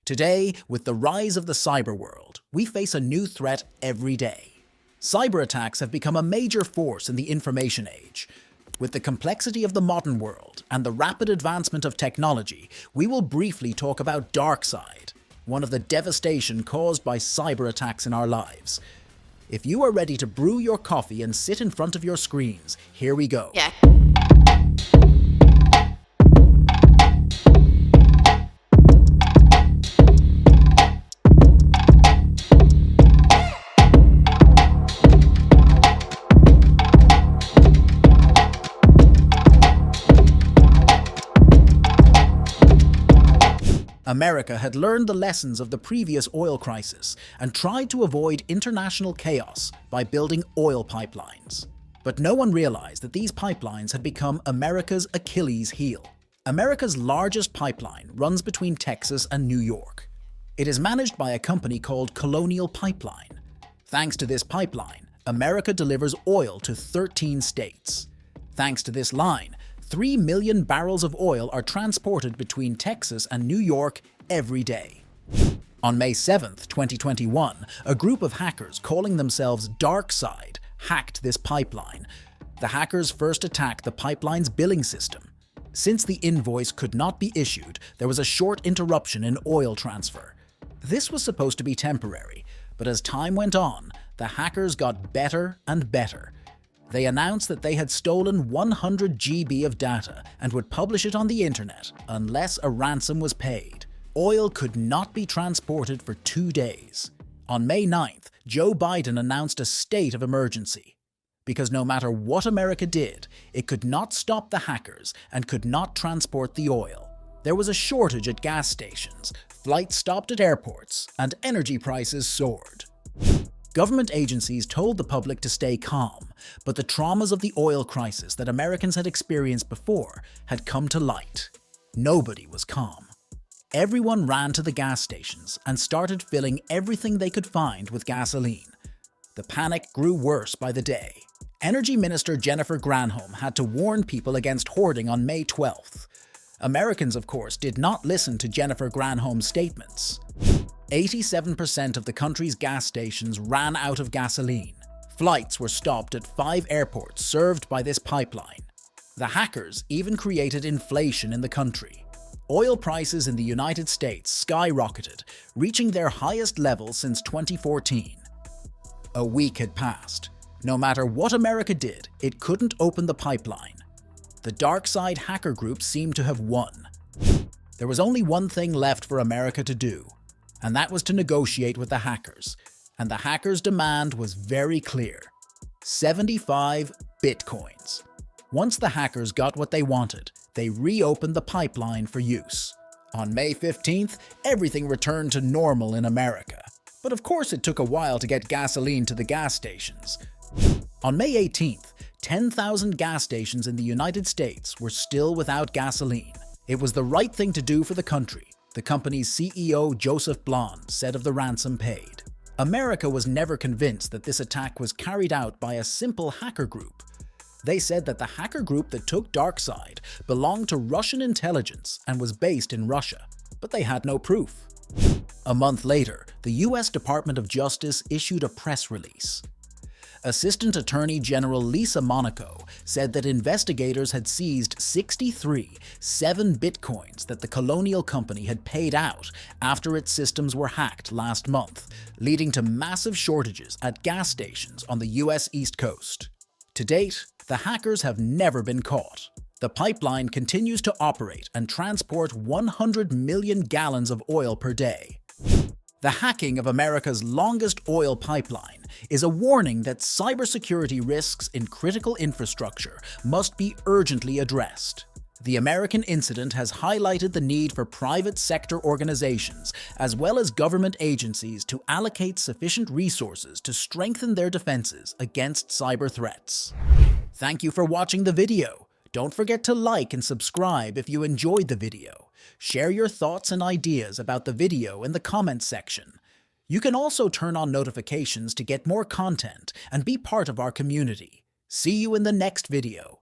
Today, with the rise of the cyber world, we face a new threat every day. Cyber attacks have become a major force in the information age. With the complexity of the modern world and the rapid advancement of technology, we will briefly talk about DarkSide, one of the devastation caused by cyber attacks in our lives. If you are ready to brew your coffee and sit in front of your screens, here we go. Yeah. America had learned the lessons of the previous oil crisis and tried to avoid international chaos by building oil pipelines. But no one realized that these pipelines had become America's Achilles heel. America's largest pipeline runs between Texas and New York. It is managed by a company called Colonial Pipeline. Thanks to this pipeline, America delivers oil to 13 states. Thanks to this line, 3 million barrels of oil are transported between Texas and New York every day. On May 7, 2021, a group of hackers calling themselves DarkSide hacked this pipeline. The hackers first attacked the pipeline's billing system. Since the invoice could not be issued, there was a short interruption in oil transfer. This was supposed to be temporary, but as time went on, the hackers got better and better. They announced that they had stolen 100 GB of data and would publish it on the internet unless a ransom was paid. Oil could not be transported for 2 days. On May 9th, Joe Biden announced a state of emergency. Because no matter what America did, it could not stop the hackers and could not transport the oil. There was a shortage at gas stations, flights stopped at airports, and energy prices soared. Government agencies told the public to stay calm, but the traumas of the oil crisis that Americans had experienced before had come to light. Nobody was calm. Everyone ran to the gas stations and started filling everything they could find with gasoline. The panic grew worse by the day. Energy Minister Jennifer Granholm had to warn people against hoarding on May 12th. Americans, of course, did not listen to Jennifer Granholm's statements. 87% of the country's gas stations ran out of gasoline. Flights were stopped at 5 airports served by this pipeline. The hackers even created inflation in the country. Oil prices in the United States skyrocketed, reaching their highest level since 2014. A week had passed. No matter what America did, it couldn't open the pipeline. The DarkSide hacker group seemed to have won. There was only one thing left for America to do, and that was to negotiate with the hackers. And the hackers' demand was very clear: 75 bitcoins. Once the hackers got what they wanted, they reopened the pipeline for use. On May 15th, everything returned to normal in America. But of course it took a while to get gasoline to the gas stations. On May 18th, 10,000 gas stations in the United States were still without gasoline. It was the right thing to do for the country, the company's CEO Joseph Blond said of the ransom paid. America was never convinced that this attack was carried out by a simple hacker group. They said that the hacker group that took DarkSide belonged to Russian intelligence and was based in Russia, but they had no proof. A month later, the US Department of Justice issued a press release. Assistant Attorney General Lisa Monaco said that investigators had seized 63 bitcoins that the Colonial Company had paid out after its systems were hacked last month, leading to massive shortages at gas stations on the US East Coast. To date, the hackers have never been caught. The pipeline continues to operate and transport 100 million gallons of oil per day. The hacking of America's longest oil pipeline is a warning that cybersecurity risks in critical infrastructure must be urgently addressed. The American incident has highlighted the need for private sector organizations as well as government agencies to allocate sufficient resources to strengthen their defenses against cyber threats. Thank you for watching the video. Don't forget to like and subscribe if you enjoyed the video. Share your thoughts and ideas about the video in the comments section. You can also turn on notifications to get more content and be part of our community. See you in the next video.